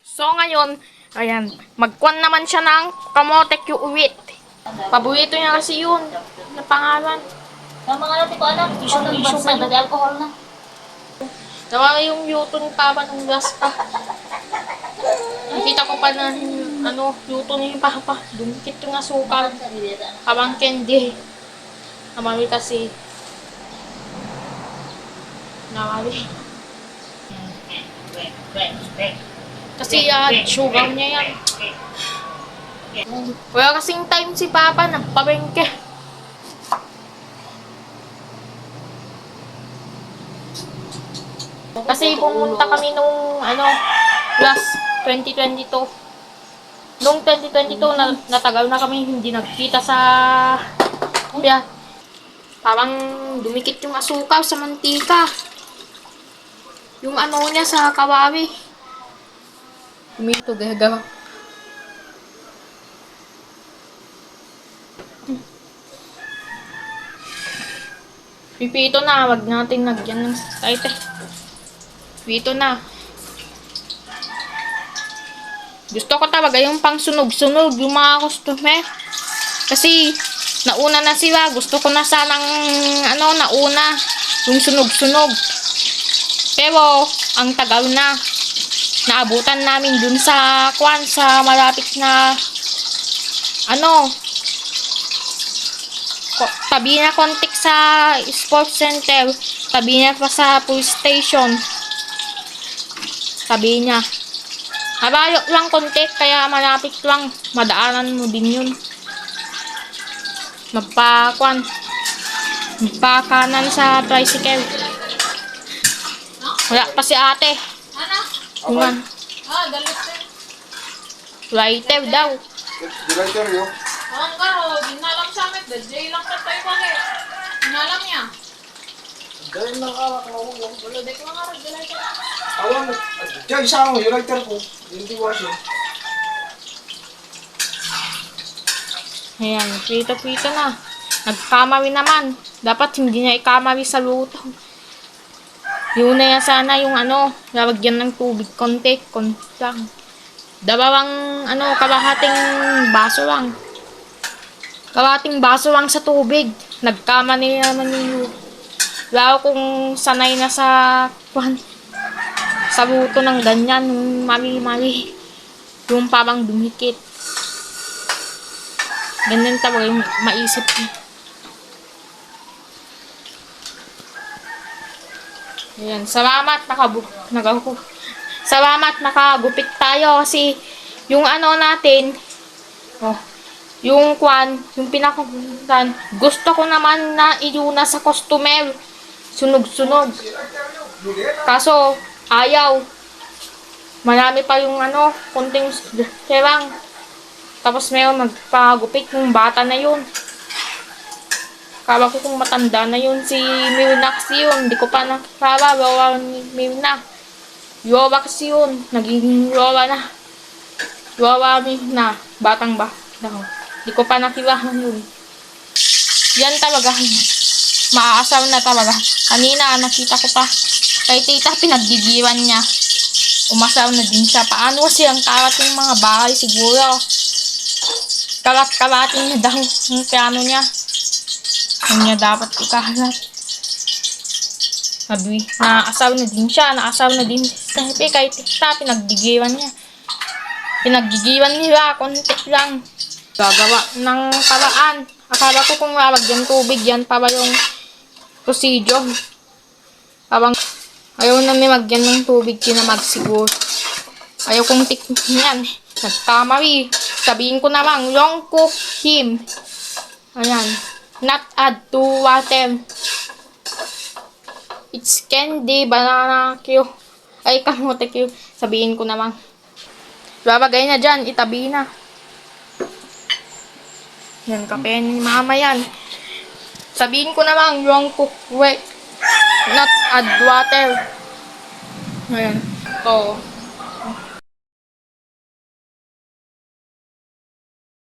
So ngayon, ayan, magkuhan naman siya ng kamote uwit. Paborito niya kasi yun, na pangalan. Tama nga natin ko alam, Tissue pa dati alcohol na. Nawa yung yuto ni Papa ng gas pa. Nakita ko pa na, yuto ni Papa. Dumikit yung asukal. Habang candy. Namami kasi. Namami. Kasi sugar niya yan. Wala kasing time si Papa, nagpabengke. Kasi pumunta kami nung, last 2022. Nung 2022, natagal na kami hindi nagkita sa kaya parang dumikit yung asukal sa mantika. Yung niya sa kawawi. Dumito, gaga. Pipito na, wag natin nagyan ng site. Pipito na. Gusto ko talaga yung pang sunog-sunog, yung mga customer. Kasi, nauna na sila. Gusto ko na sanang, nauna. Yung sunog-sunog. Pero, ang tagal na. Naabutan namin dun sa, sa malapit na, tabi na kontik sa sports center. Tabi na pa sa police station. Tabi niya. Habayo lang kontik, kaya malapit lang. Madaanan mo din yun. Magpakanan sa tricycle. Wala pa si ate. Ano? Lighter daw. Lighter yun. Ang karo, ginalam sa amin. Dajay lang ka tayo bakit. Ginalam niya. Dahil nang alak na ulo. Wala, dahil ko nga lighter. Awan, dyan isa mo, yung lighter ko. Hindi wash yun. Ayan, pita-pita na. Nagkamari naman. Dapat hindi niya ikamari sa luto. Yun na yan sana yung lalagyan ng tubig. Konti lang. Dalawang, kalahating baso lang. Kalahating baso lang sa tubig. Nagkamari naman yung lalo kung sanay na sa luto ng ganyan, yung mali-mali. Yung parang dumikit. Ganyan talaga yung maisip niya. Ayan, salamat nakagupit tayo kasi yung natin, yung yung pinakagutan, gusto ko naman na iuna sa customer, sunog-sunog. Kaso, ayaw. Marami pa yung kunting serang. Tapos mayroon magpagupit yung bata na yun. Kala ko kung matanda na yun si Mirna kasi yun. Hindi ko pa nakakala. Wawa ni Mirna. Wawa kasi yun. Naging wawa na. Wawa Mirna. Batang ba? Hindi ko pa nakilala yun. Yan talaga. Maaasaw na talaga. Kanina nakita ko pa. Kay tita pinagdidiwan niya. Umasaw na din siya. Paano siyang karat yung mga bahay siguro. Karat-karatin niya daw yung piano niya. Kanya dapat ikahalat. Sabi, naasaw na din siya. Naasaw na din sa hepe. Kahit tita, pinagdigiwan niya. Pinagdigiwan nila. Konti lang. Gagawa ng paraan. Akala ko kung lalagyan tubig yan para yung procedure. Parang ayaw na may magyan ng tubig. Kinamag siguro. Ayaw kong tikman yan. Nagkamari. Sabihin ko naman, long cook him. Ayan. Not add to water. It's candy, banana Q. Ay, kamote Q. Sabihin ko naman. Babagay na dyan, itabi na. Yan, kape ni mama yan. Sabihin ko naman, long cook wet. Not add water. Ayan. Ito.